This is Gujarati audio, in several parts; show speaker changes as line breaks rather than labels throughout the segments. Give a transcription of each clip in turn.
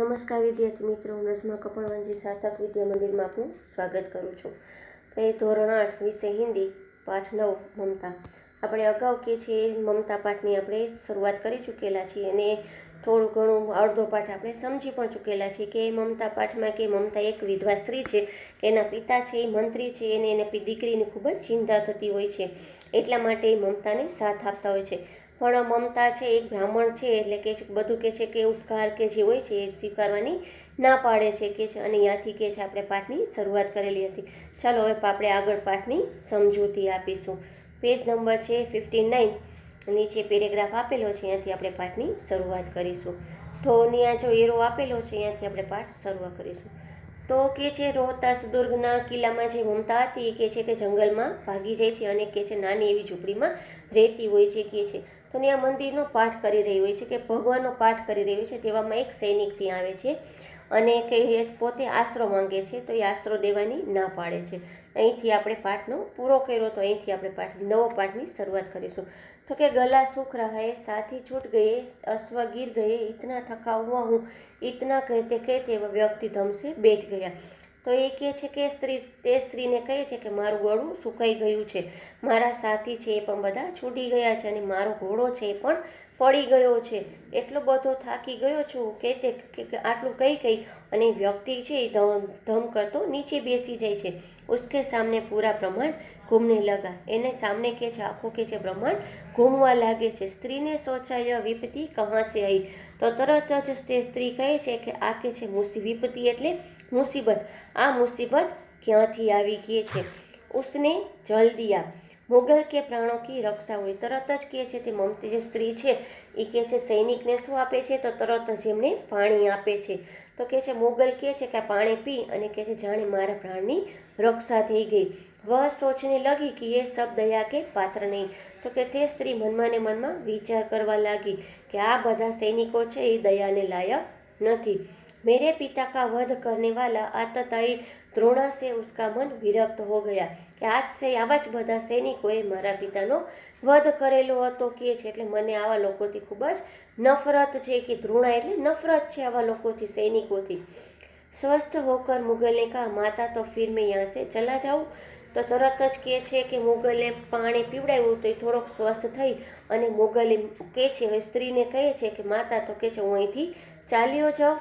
નમસ્કાર વિદ્યાર્થી મિત્રો, હું રઝમા કપડવંજી સાર્થક વિદ્યા મંદિરમાં આપનું સ્વાગત કરું છું। એ ધોરણ 8 વિષય હિન્દી પાઠ 9 મમતા। આપણે અગાઉ કે છે મમતા પાઠની આપણે શરૂઆત કરી ચૂકેલા છીએ અને થોડું ઘણું અડધો પાઠ આપણે સમજી પણ ચૂકેલા છીએ કે મમતા પાઠમાં કે મમતા એક વિધવા સ્ત્રી છે કે એના પિતા છે એ મંત્રી છે અને એને દીકરીની ખૂબ જ ચિંતા થતી હોય છે, એટલા માટે એ મમતાને સાથ આપતા હોય છે। પણ મમતા છે એક બ્રાહ્મણ છે એટલે કે બધું કે છે કે ઉપકાર કે જે હોય છે એ સ્વીકારવાની ના પાડે છે કે છે અને ત્યાંથી કે છે આપણે પાઠની શરૂઆત કરેલી હતી। ચાલો હવે આપણે આગળ પાઠની સમજૂતી આપીશું। પેજ નંબર છે 59, નીચે પેરેગ્રાફ આપેલો છે, ત્યાંથી આપણે પાઠની શરૂઆત કરીશું। તો ત્યાં જો એરો આપેલો છે ત્યાંથી આપણે પાઠ શરૂઆત કરીશું। તો કે છે રોહતાસ દુર્ગના કિલ્લામાં જે મમતા હતી એ કે છે કે જંગલમાં ભાગી જાય છે અને કે છે નાની એવી ઝૂંપડીમાં રહેતી હોય છે કે છે। તો ત્યાં મંદિરનો પાઠ કરી રહી હોય છે કે ભગવાનનો પાઠ કરી રહ્યો છે, તેવામાં એક સૈનિક ત્યાં આવે છે અને કે પોતે આશરો માંગે છે તો એ આશરો દેવાની ના પાડે છે। અહીંથી આપણે પાઠનો પૂરો કર્યો, તો અહીંથી આપણે નવો પાઠની શરૂઆત કરીશું। તો કે ગલા સુખ રહે સાથી છૂટ ગયે અશ્વ गिर गए इतना थका हुआ हूँ इतना कहते कहते વ્યક્તિ ધમસે બેઠ ગયા। તો એ કહે છે કે તે સ્ત્રીને કહે છે કે મારું ગળું સુકાઈ ગયું છે, મારા સાથી છે એ પણ બધા છૂટી ગયા છે અને મારો ઘોડો છે એ પણ પડી ગયો છે, એટલો બધો થાકી ગયો છું કે આટલું કહી અને વ્યક્તિ છે એ ધમ કરતો નીચે બેસી જાય છે। ઉસકે સામને પૂરા બ્રહ્માંડ ઘૂમને લગા, એને સામને કે છે આખું કે છે બ્રહ્માંડ ઘૂમવા લાગે છે। સ્ત્રીને સોચાય વિપત્તિ કહા સે आई, તો તરત જ તે સ્ત્રી કહે છે કે આ કે છે વિપત્તિ એટલે મુસીબત, આ મુસીબત ક્યાંથી આવી કહે છે। ઉસને જલ દિયા મુગલ કે પ્રાણો કી રક્ષા હોય, તરત જ કહે છે તે મમતી જે સ્ત્રી છે એ કહે છે સૈનિકને શું આપે છે, તો તરત જ એમને પાણી આપે છે। તો કહે છે મુગલ કહે છે કે આ પાણી પી અને કહે છે જાણે મારા પ્રાણની રક્ષા થઈ ગઈ। વહ સોચને લગી કે એ સબ દયા કે પાત્ર નહીં, તો કે તે સ્ત્રી મનમાં ને મનમાં વિચાર કરવા લાગી કે આ બધા સૈનિકો છે એ દયાને લાયક નથી। मेरे पिता का वध करने वाला आतताई द्रोणा से उसका मन विरक्त हो गया, કે આજ સે આવા જ બધા સૈનિકોએ મારા પિતાનો વધ કરેલો હતો કે છે, એટલે મને આવા લોકોથી ખૂબ જ નફરત છે કે દ્રોણા એટલે નફરત છે આવા લોકોથી, સૈનિકોથી। સ્વસ્થ હોકર મુગલને કહા માતા તો ફિર મેં યહાં સે ચલા જાઉં, તો તરત જ કહે છે કે મુગલે પાણી પીવડાવ્યું તો એ થોડોક સ્વસ્થ થઈ અને મુગલે કહે છે સ્ત્રીને કહે છે કે માતા તો કહે છે હું અહીંથી ચાલ્યો જાઉં।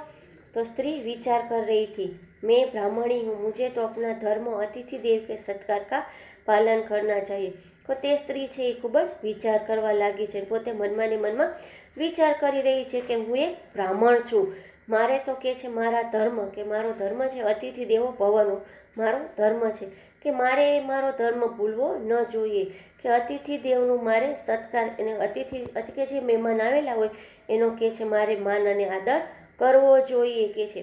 तो स्त्री विचार कर रही थी मैं ब्राह्मणी हूँ, मुझे तो अपना धर्म अतिथि देव के सत्कार का पालन करना चाहिए। तो તે સ્ત્રી છે એ ખૂબ જ વિચાર કરવા લાગી છે, પોતે મનમાં ને મનમાં વિચાર કરી રહી છે કે હું એક બ્રાહ્મણ છું, મારે તો કે છે મારા ધર્મ કે મારો ધર્મ છે અતિથિ દેવો ભવનો મારો ધર્મ છે કે મારે મારો ધર્મ ભૂલવો ન જોઈએ કે અતિથિ દેવનું મારે સત્કાર અને અતિથિ કે જે મહેમાન આવેલા હોય એનો કે છે મારે માન અને આદર કરવો જોઈએ કે છે।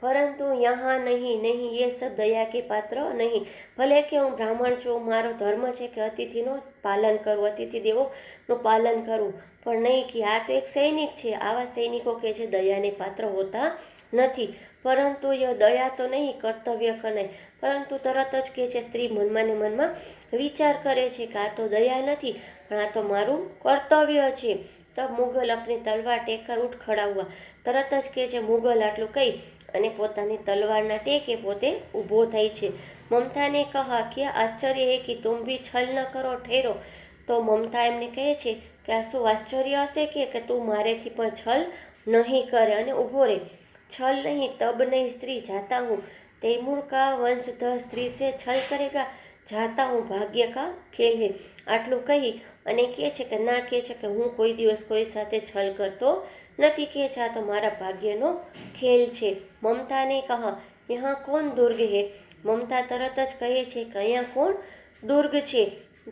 પરંતુ યહાં નહીં એ સબ દયા કે પાત્ર નહીં, ભલે કે હું બ્રાહ્મણ છું, મારો ધર્મ છે કે અતિથિનું પાલન કરવું, અતિથિ દેવોનું પાલન કરવું, પણ નહીં કે આ તો એક સૈનિક છે, આવા સૈનિકો કે છે દયાને પાત્ર હોતા નથી। પરંતુ એ દયા તો નહીં કર્તવ્ય કરાય, પરંતુ તરત જ કે છે સ્ત્રી મનમાં ને મનમાં વિચાર કરે છે કે આ તો દયા નથી પણ આ તો મારું કર્તવ્ય છે। તબ મુગલ अपनी तलवार टेकर उठ खड़ा हुआ, તરત જ કે છે મુગલ આટલું કહી અને પોતાની તલવારના ટેકે પોતે ઊભો થાય છે। મમતાને કહા કે આશ્ચર્ય હે કે તુમ ભી છલ ન કરો ઠેરો, તો મમતા એમને કહે છે કે આ શું આશ્ચર્ય હશે કે તું મારેથી પણ છલ નહીં કરે અને ઊભો રહે। छल नहीं तब नहीं स्त्री जाता हूँ, तैमूर का वंशधर स्त्री से छल करेगा, जाता हूँ भाग्य का खेल है। આટલું કહી અને કહે છે કે ના કહે છે કે હું કોઈ દિવસ કોઈ સાથે છલ કરતો નથી કે છે આ તો મારા ભાગ્યનો ખેલ છે। મમતાને કહા યહાં કોણ દુર્ગ હે, મમતા તરત જ કહે છે કે અહીંયા કોણ દુર્ગ છે,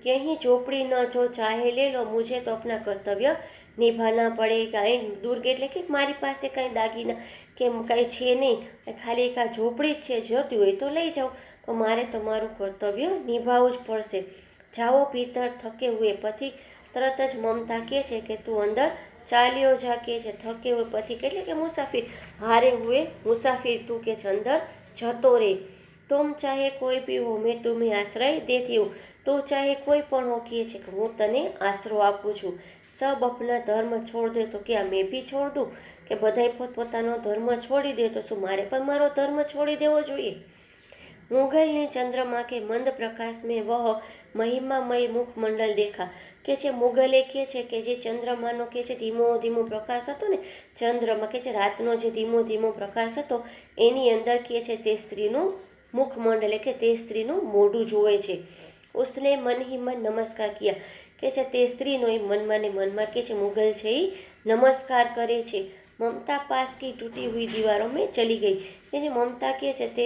यहीं झोपड़ी न जो चाहे ले लो, मुझे तो अपना कर्तव्य નિભાના પડેગા। અહીં દુર્ગ એટલે કે મારી પાસે કંઈ દાગીના કે કંઈ છે નહીં, ખાલી એક આ ઝોપડી જ છે, જોતી હોય તો લઈ જાઓ, તો મારે તો મારું કર્તવ્ય નિભાવવું જ પડશે। જાઓ ભીતર થકે હુએ પથિક, તરત જ મમતા કહે છે કે તું અંદર ચાલ્યો જા કે છે, થકે હુએ પથિક એટલે કે મુસાફિર, હારે હુએ મુસાફિર તું કે છે અંદર જતો રહે। तुम चाहे कोई भी हो मैं तुम्हें आश्रय देती हूँ, તું ચાહે કોઈ પણ હો કહે છે કે હું તને આશરો આપું છું। सब अपना धर्म छोड़ दे, तो क्या मैं भी छोड़ दूँ, કે બધાય પોતપોતાનો ધર્મ છોડી દે તો શું મારે પણ મારો ધર્મ છોડી દેવો જોઈએ? મુગલની ચંદ્रमा કે મંદ પ્રકાશ में वह महिमामय मुखमंडल देखा કે જે મુગલે કે છે કે જે ચંદ્રમાનો કે છે ધીમો ધીમો પ્રકાશ હતો ને, ચંદ્રમાં કે છે રાતનો જે ધીમો ધીમો પ્રકાશ હતો એની અંદર કે છે તે સ્ત્રીનું મુખમંડલ કે તે સ્ત્રીનું મોઢું જોવે છે. उसने मन ही मन नमस्कार किया કે છે તે સ્ત્રીનો એ મનમાં ને મનમાં કે છે મુગલ છે એ નમસ્કાર કરે છે. મમતા પાસ કી તૂટી હુઈ દીવારો મેં ચલી ગઈ કે જે મમતા કે છે તે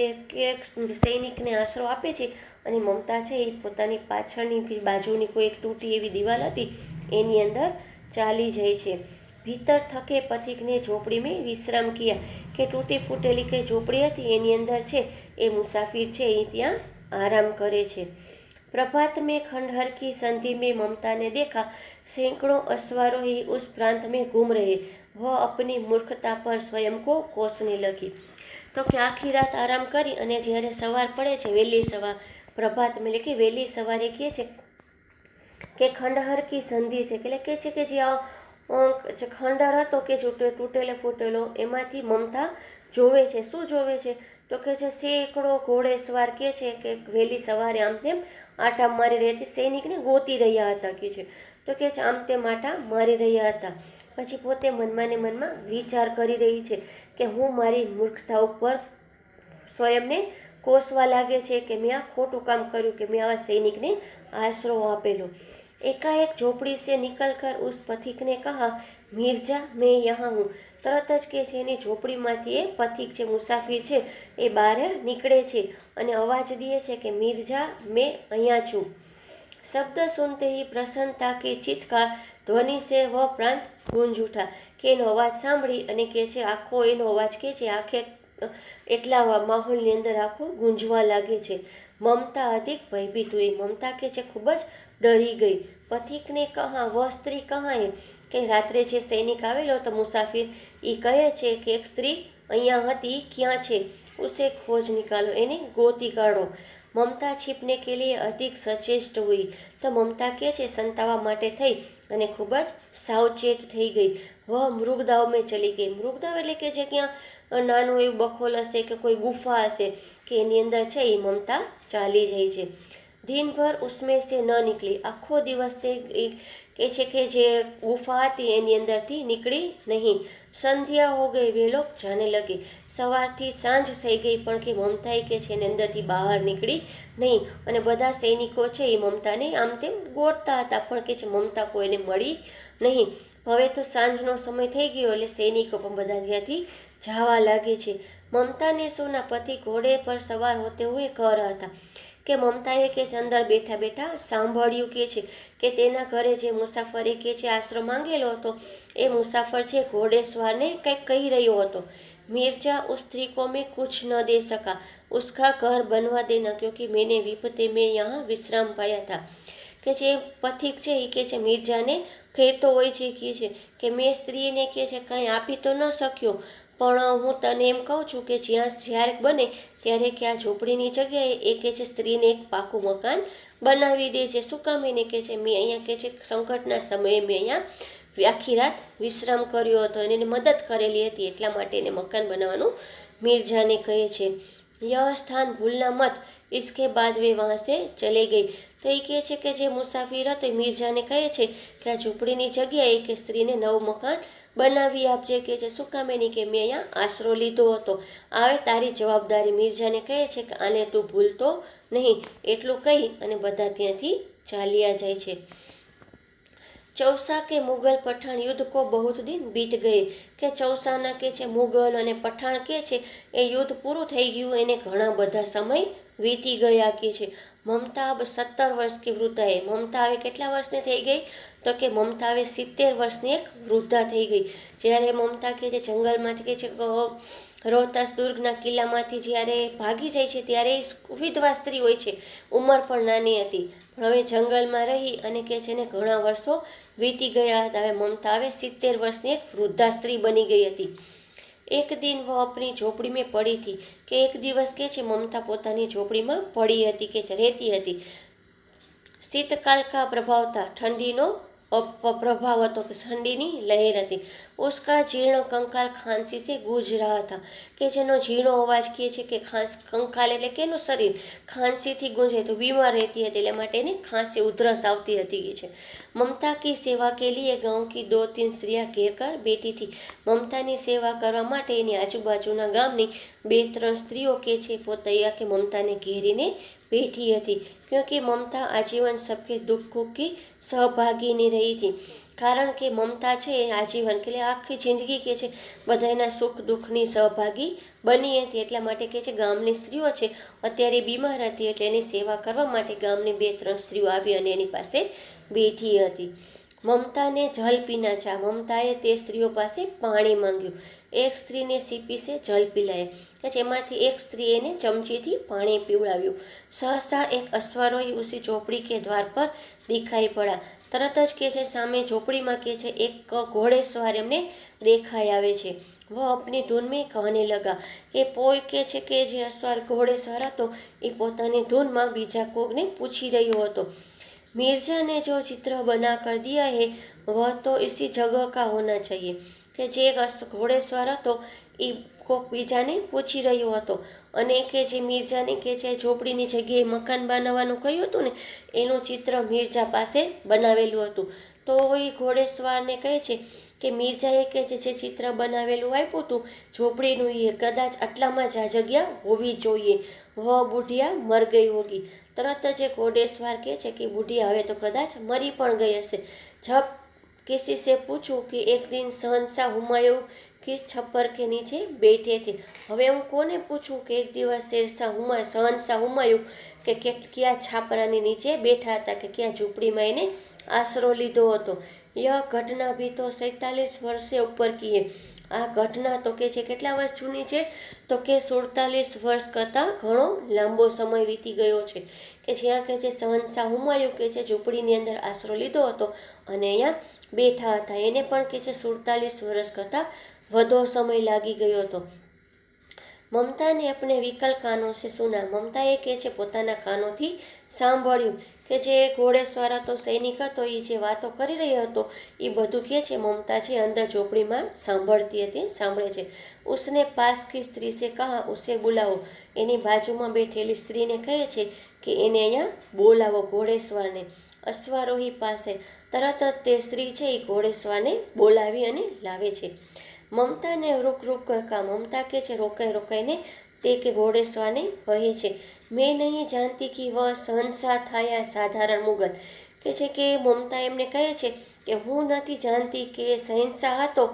સૈનિકને આશરો આપે છે અને મમતા છે એ પોતાની પાછળની બાજુની કોઈ એક તૂટી એવી દિવાલ હતી એની અંદર ચાલી જાય છે. ભીતર થકે પથિકને ઝોપડી મેં વિશ્રામ કિયા કે તૂટી ફૂટેલી કઈ ઝોપડી હતી એની અંદર છે એ મુસાફિર છે એ ત્યાં આરામ કરે છે. प्रभात में खंडहर की संधि में ममता ने देखा सैकड़ों अश्वारों ही उस प्रांत में घूम रहे. वह अपनी मूर्खता पर स्वयं को कोसने लगी. તો કે આખી રાત આરામ કરી અને જ્યારે સવાર પડે છે વહેલી સવાર પ્રભાત એટલે કે વહેલી સવારે કહે છે કે ખંડહર કી સંધિ છે એટલે કે છે કે જે ખંડહર હતો કે તૂટેલો ફૂટેલો એમાંથી મમતા જોવે છે. શું જોવે છે? તો કે જે સેંકડો ઘોડેસવાર કે છે કે વહેલી સવારે આમ તેમ આટા મારી રહી હતી, સૈનિકને ગોતી રહ્યા હતા કે છે. તો કે છે આમ તેમ આટા મારી રહ્યા હતા. પછી પોતે મનમાં ને મનમાં વિચાર કરી રહી છે કે હું મારી મૂર્ખતા ઉપર સ્વયંને કોસવા લાગે છે કે મેં આ ખોટું કામ કર્યું કે મેં આવા સૈનિકને આશરો આપેલો. એકાએક ઝોપડી સે નિકલ કર ઉસ પથિક ને કહા મિર્જા મેં યહાં હું. તરત જ કે છે એની ઝોપડીમાંથી એ પથિક છે મુસાફિર છે એ બહાર નીકળે છે અને અવાજ દે છે કે મિર્જા મેં અહીંયા છું. શબ્દ સુનતે ही પ્રસન્નતા કે ચિત્કાર ધ્વનિ સે વહ પ્રાંત ગુંજ ઉઠા કે એનો અવાજ સાંભળી અને કે છે આખો એનો અવાજ કે છે આખે એટલા માહોલની અંદર આખો ગુંજવા લાગે છે. મમતા અધિક ભયભીત હુઈ. મમતા કે છે ખૂબ જ ડરી ગઈ. પથિકને કહા વહ સ્ત્રી કહા હે કે રાત્રે જે સૈનિક આવેલો હતો મુસાફિર એ કહે છે કે એક સ્ત્રી અહીંયા હતી ક્યાં છે? ઉસે ખોજ નિકાલો એને ગોતી કાઢો. મમતા છીપને કે લીએ અધિક સચેષ્ટ હુઈ. તો મમતા કે છે સંતાવા માટે થઈ અને ખૂબ જ સાવચેત થઈ ગઈ. વહ મૃગદાવ મેં ચલી ગઈ. મૃગદાવ એટલે કે જે ક્યાં નાનું એવું બખોલ હશે કે કોઈ ગુફા હશે કે એની અંદર છે એ મમતા ચાલી જાય છે. દિનભર ઉસમે સે ન નીકળી. આખો દિવસ તે કે છે કે જે ગુફા હતી એની અંદરથી નીકળી નહીં. સંધ્યા હો ગઈ વે લોગ જાને લગે. સવારથી સાંજ થઈ ગઈ પણ કે મમતા કે છે એની અંદરથી બહાર નીકળી નહીં અને બધા સૈનિકો છે એ મમતાને આમ તેમ ગોતતા હતા પણ કે છે મમતા કોઈને મળી નહીં. હવે તો સાંજનો સમય થઈ ગયો એટલે સૈનિકો પણ બધા ત્યાંથી જવા લાગે છે. મમતા ને સોના પતિ ઘોડે પર સવાર હોતે હુએ કહ રહા હતા કે મમતાએ કે છે અંદર બેઠા બેઠા સાંભળ્યું કે છે કે તેના ઘરે જે મુસાફરે કે છે આશરો માંગેલો હતો એ મુસાફર છે ઘોડેસવારને કંઈક કહી રહ્યો હતો. मिर्जा उस स्त्री को मैं कुछ न दे सका, उसका घर बनवा देना क्योंकि मैंने विपत्ति में यहाँ विश्राम पाया था. કે જે પથિક છે એ કે છે મિર્જાને કહેતો હોય છે કે મેં સ્ત્રીને કે છે કાંઈ આપી તો ન શક્યો પણ હું તને એમ કહું છું કે જ્યારે બને ત્યારે કે આ ઝોપડીની જગ્યાએ એ કે છે સ્ત્રીને એક પાકું મકાન બનાવી દે છે. શું કામ? એને કે છે મેં અહીંયા કે છે સંકટના સમયે મેં અહીંયા આખી રાત વિશ્રામ કર્યો હતો અને એને મદદ કરેલી હતી એટલા માટે એને મકાન બનાવવાનું મિર્જાને કહે છે. યહ સ્થાન ભૂલના મત इसके बाद वे वहाँ से चले गई. તો એ કહે છે કે જે મુસાફિર હતો એ મિર્જાને કહે છે કે આ ઝૂંપડીની જગ્યાએ કે સ્ત્રીને નવું મકાન બનાવી આપજે કે છે શું કામ? એની કે મેં અહીંયા આશરો લીધો હતો, આવે તારી જવાબદારી. મિર્જાને કહે છે કે આને તું ભૂલતો નહીં. એટલું કહી અને બધા ત્યાંથી ચાલ્યા જાય છે. ચૌસા કે મુગલ પઠાણ યુદ્ધ કો બહુત દિન બીત ગયે કે ચૌસાના કે છે મુગલ અને પઠાણ કે છે એ યુદ્ધ પૂરું થઈ ગયું એને ઘણા બધા સમય વીતી ગયા કે છે. મમતા અબ 17 વર્ષ की वृद्धा है. મમતા હવે કેટલા વર્ષની થઈ ગઈ? તો કે મમતા હવે 70 વર્ષની એક વૃદ્ધા થઈ ગઈ. જ્યારે મમતા કે છે જંગલમાંથી કે છે રોહતાસ દુર્ગના કિલ્લામાંથી જ્યારે ભાગી જાય છે ત્યારે વિધવા સ્ત્રી હોય છે, ઉંમર પણ નાની હતી પણ હવે જંગલમાં રહી અને કે છે ને ઘણા વર્ષો વીતી ગયા હતા. હવે મમતા હવે 70 વર્ષની એક વૃદ્ધા સ્ત્રી બની ગઈ હતી. એક દિન વહ આપણી ઝોપડીમાં પડી હતી કે એક દિવસ કે છે મમતા પોતાની ઝોપડીમાં પડી હતી કે છે રહેતી હતી. શીતકાલ કા પ્રભાવ था, ઠંડીનો प्रभाव હતો કે ઠંડીની લહેર હતી। उसका जीर्ण कंकाल खांसी से गूंज रहा था કે જેનો ઝીણો અવાજ કહે છે કે કંકાલ એટલે કે એનું શરીર ખાંસીથી ગૂંજે તો બીમાર રહેતી હતી, એટલે માટે એને ખાંસી ઉધરસ આવતી હતી કે છે। ममता की सेवा के लिए गांव की 2-3 स्त्रियां घेर कर बैठी थी। મમતાની સેવા કરવા માટે એની આજુબાજુના ગામની 2-3 સ્ત્રીઓ કે છે પોતૈયા કે મમતાને ઘેરીને बैठी હતી। क्योंकि ममता आजीवन सबके दुखों की सहभागिनी रही थी કારણ કે મમતા છે એ આજીવન કે આખી જિંદગી કે છે બધાના સુખ દુઃખની સહભાગી બની હતી, એટલા માટે કે છે ગામની સ્ત્રીઓ છે અત્યારે બીમાર હતી એટલે એની સેવા કરવા માટે ગામની 2-3 સ્ત્રીઓ આવી અને એની પાસે બેઠી હતી। મમતાને જલ પીના ચા, મમતાએ તે સ્ત્રીઓ પાસે પાણી માંગ્યું। એક સ્ત્રીને સીપી સે જલ પિલાયા કે જેમાંથી એક સ્ત્રી એને ચમચીથી પાણી પીવડાવ્યું। સહસા એક અશ્વારોહી ઉસી ચોપડી કે દ્વાર પર દિખાઈ પડા, તરત જ કે છે સામે ઝોપડીમાં કે છે એક ઘોડેસવાર એમને દેખાઈ આવે છે। વહ અપની ધૂન મેં કહેને લગા કે પોઈ કે છે કે જે અશ્વાર ઘોડેસવાર હતો એ પોતાની ધૂનમાં બીજા કોકને પૂછી રહ્યો હતો। मिर्जा ने जो चित्र बना कर दिया है वह तो इसी जगह का होना चाहिए કે જે ઘોડેસવાર હતો એ કોક બીજાને પૂછી રહ્યો હતો અને કે જે મિર્જાને કે છે ઝોપડીની જગ્યાએ મકાન બનાવવાનું કહ્યું હતું ને એનું ચિત્ર મિર્જા પાસે બનાવેલું હતું। તો એ ઘોડેસવારને કહે છે કે મિર્જાએ કે જે ચિત્ર બનાવેલું આપ્યું હતું ઝોપડીનું એ કદાચ આટલામાં જ આ જગ્યા હોવી જોઈએ। વહ બુઢિયા મર ગઈ હોગી, તરત જ ઘોડેસવાર કહે છે કે બુઢિયા હવે તો કદાચ મરી પણ ગઈ હશે। જબ किसी से पूछूं कि एक दिन शहनशाह हुमायूं किस छप्पर के नीचे बैठे थे, હવે હું કોને પૂછું કે એક દિવસ શહનશાહ હુમાયુं કે ક્યાં છાપરાની નીચે બેઠા હતા કે ક્યાં ઝૂંપડીમાં એને આશરો લીધો હતો। यह घटना भी तो 47 वर्ष से ऊपर की है, આ ઘટના તો કે છે કેટલા વર્ષ જૂની છે તો કે 47 વર્ષ કરતાં ઘણો લાંબો સમય વીતી ગયો છે કે જ્યાં કે છે શહનશાહ હુમાયું કે છે ઝૂંપડીની અંદર આશરો લીધો હતો અને અહીંયા બેઠા હતા, એને પણ કે છે 47 વર્ષ કરતાં વધુ સમય લાગી ગયો હતો। મમતા ને अपने विकल कानों से सुना, મમતાએ કે છે પોતાના કાનોથી સાંભળ્યું કે જે ઘોડેસવાર હતો સૈનિક હતો એ જે વાતો કરી રહ્યો હતો એ બધું કે છે મમતા છે અંદર ઝોપડીમાં સાંભળતી હતી, સાંભળે છે। उसने पास की स्त्री से कहा उसे बुलाओ, એની બાજુમાં બેઠેલી સ્ત્રીને કહે છે કે એને અહીંયા બોલાવો ઘોડેસવારને। અશ્વારોહી પાસે, તરત જ તે સ્ત્રી છે એ ઘોડેસવારને બોલાવી અને લાવે છે। મમતાને રૂક રૂક કર કા, મમતા કે છે રોકાઈ રોકાઈને તે કે ઘોડેસવારને કહે છે મેં નહીં જાણતી કે વહ શહનશાહ થા યા સાધારણ મુગલ, કે છે કે મમતા એમને કહે છે કે હું નથી જાણતી કે શહેનશાહ હતો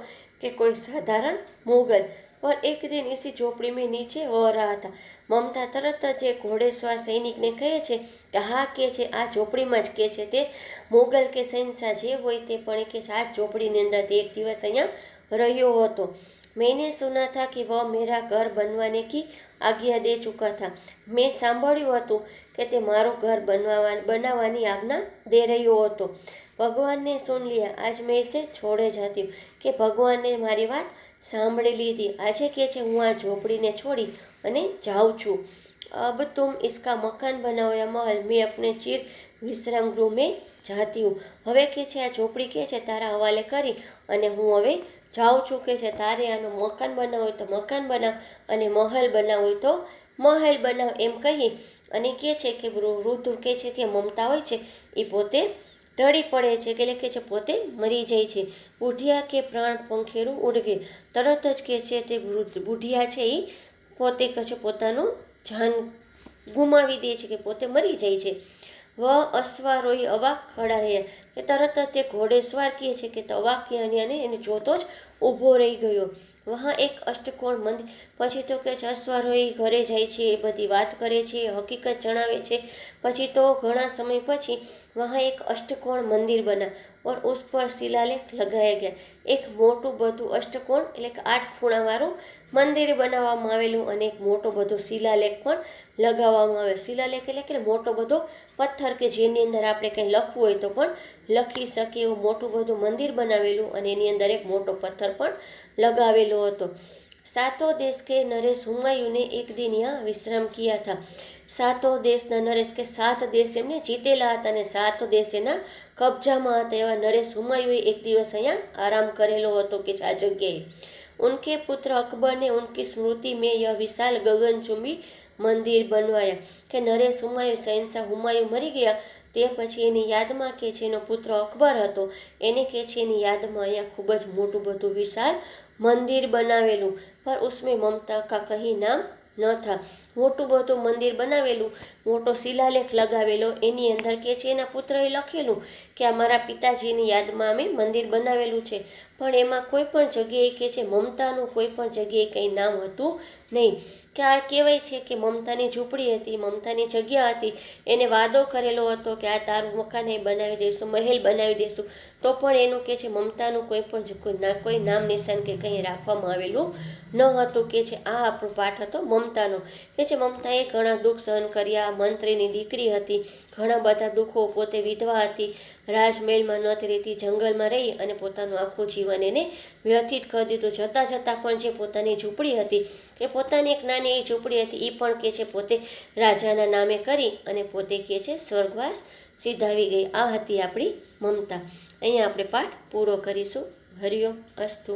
કે કોઈ સાધારણ મુગલ, पर एक दिन इसी झोपड़ी में नीचे हो रहा था। મમતા તરત જ એ ઘોડેસવાર સૈનિકને કહે છે કે હા કે છે આ ઝોપડીમાં જ કે છે તે મુગલ કે શહેનશાહ જે હોય તે પણ કે આ ઝોપડીની અંદર તે એક દિવસ અહીંયા રહ્યો હતો। मैंने सुना था कि वह मेरा घर बनवाने की आज्ञा दे चुका था, મેં સાંભળ્યું હતું કે તે મારું ઘર બનાવવાની આજ્ઞા દે રહ્યો હતો। ભગવાન ને સુન લિયા આજ મેં ઇસે છોડે જાતી હું, કે ભગવાનને મારી વાત સાંભળી લીધી, આજે કે છે હું આ ઝોપડીને છોડી અને જાઉં છું। अब तुम इसका मकान बनाओ या महल, मैं अपने चिर विश्राम गृह में जाती हूँ, હવે કે છે આ ઝોપડી કે છે તારા હવાલે કરી અને હું હવે જાઉં છું કે છે તારે આનું મકાન બનાવવું હોય તો મકાન બનાવ અને મહલ બનાવવું હોય તો મહેલ બનાવ, એમ કહી અને કે છે કે વૃદ્ધ કે છે કે મમતા હોય છે એ પોતે ઢળી પડે છે કે કે છે પોતે મરી જાય છે। બુઢિયા કે પ્રાણ પંખેરું ઉડ ગયે, તરત જ કે છે તે બુઢિયા છે એ પોતે કે છે પોતાનું જાન ગુમાવી દે છે કે પોતે મરી જાય છે। વહ અશ્વારોહી અવાક ખડા રહ્યા, કે તરત જ તે ઘોડેસવાર કહે છે કે અવાક અને એને જોતો જ ઊભો રહી ગયો। વહાં એક અષ્ટકોણ મંદિર, પછી તો કે અશ્વારોહી ઘરે જાય છે એ બધી વાત કરે છે હકીકત જણાવે છે। પછી તો ઘણા સમય પછી વહાં એક અષ્ટકોણ મંદિર બના और उस पर शिलालेख लगाया गया, એક મોટું બધું અષ્ટકોણ એટલે કે 8 ખૂણાવાળું મંદિર બનાવવામાં આવેલું અને એક મોટો બધો શિલાલેખ પણ લગાવવામાં આવે। શિલાલેખ એટલે કે મોટો બધો પથ્થર કે જેની અંદર આપણે કંઈ લખવું હોય તો પણ લખી શકીએ એવું મોટું બધું મંદિર બનાવેલું અને એની અંદર એક મોટો પથ્થર પણ લગાવેલો હતો। सातों देश के नरेश हुमायूं ने एक दिन यहाँ विश्राम किया था। सातों देशના નરેશ કે 7 દેશ એમને જીતેલા હતા અને 7 દેશ એના કબજામાં હતા એવા નરેશ હુમાયુએ એક દિવસ અહીંયા આરામ કરેલો હતો કે આ જગ્યાએ। उनके पुत्र अकबर ने उनकी स्मृति में यह विशाल गगनचुंबी મંદિર બનવાયા કે નરેશ હુમાયુ શહેનશાહ હુમાયુ મરી ગયા તે પછી એની યાદમાં કે છે એનો પુત્ર અકબર હતો એને કે છે એની યાદમાં અહીંયા ખૂબ જ મોટું બધું વિશાળ મંદિર બનાવેલું પર ઉસમે મમતા કા કહી નામ ન થા। મોટું બધું મંદિર બનાવેલું મોટો શિલાલેખ લગાવેલો એની અંદર કે છે એના પુત્રએ લખેલું કે આ મારા પિતાજીની યાદમાં અમે મંદિર બનાવેલું છે પણ એમાં કોઈ પણ જગ્યાએ કે છે મમતાનું કોઈ પણ જગ્યાએ કંઈ નામ હતું નહીં કે આ કહેવાય છે કે મમતાની ઝૂંપડી હતી મમતાની જગ્યા હતી એને વાદો કરેલો હતો કે આ તારું મકાન એ બનાવી દઈશું મહેલ બનાવી દઈશું તો પણ એનું કે છે મમતાનું કોઈ પણ કોઈ નામ નિશાન કે કંઈ રાખવામાં આવેલું ન હતું કે છે આ આપણો પાઠ હતો મમતાનો કે છે મમતાએ ઘણા દુઃખ સહન કર્યા મંત્રીની દીકરી હતી ઘણા બધા દુઃખો પોતે વિધવા હતી રાજમહેલમાં નહોતી રહેતી જંગલમાં રહી અને પોતાનું આખું જીવન એને વ્યતીત કરી દીધું જતાં જતાં પણ જે પોતાની ઝૂંપડી હતી કે પોતાની એક નાની એવી ઝૂંપડી હતી એ પણ કે છે પોતે રાજાના નામે કરી અને પોતે કે છે સ્વર્ગવાસ સિધાવી ગઈ આ હતી આપણી મમતા। અહીંયા આપણે પાઠ પૂરો કરીશું। હરિઓમ અસ્તુ।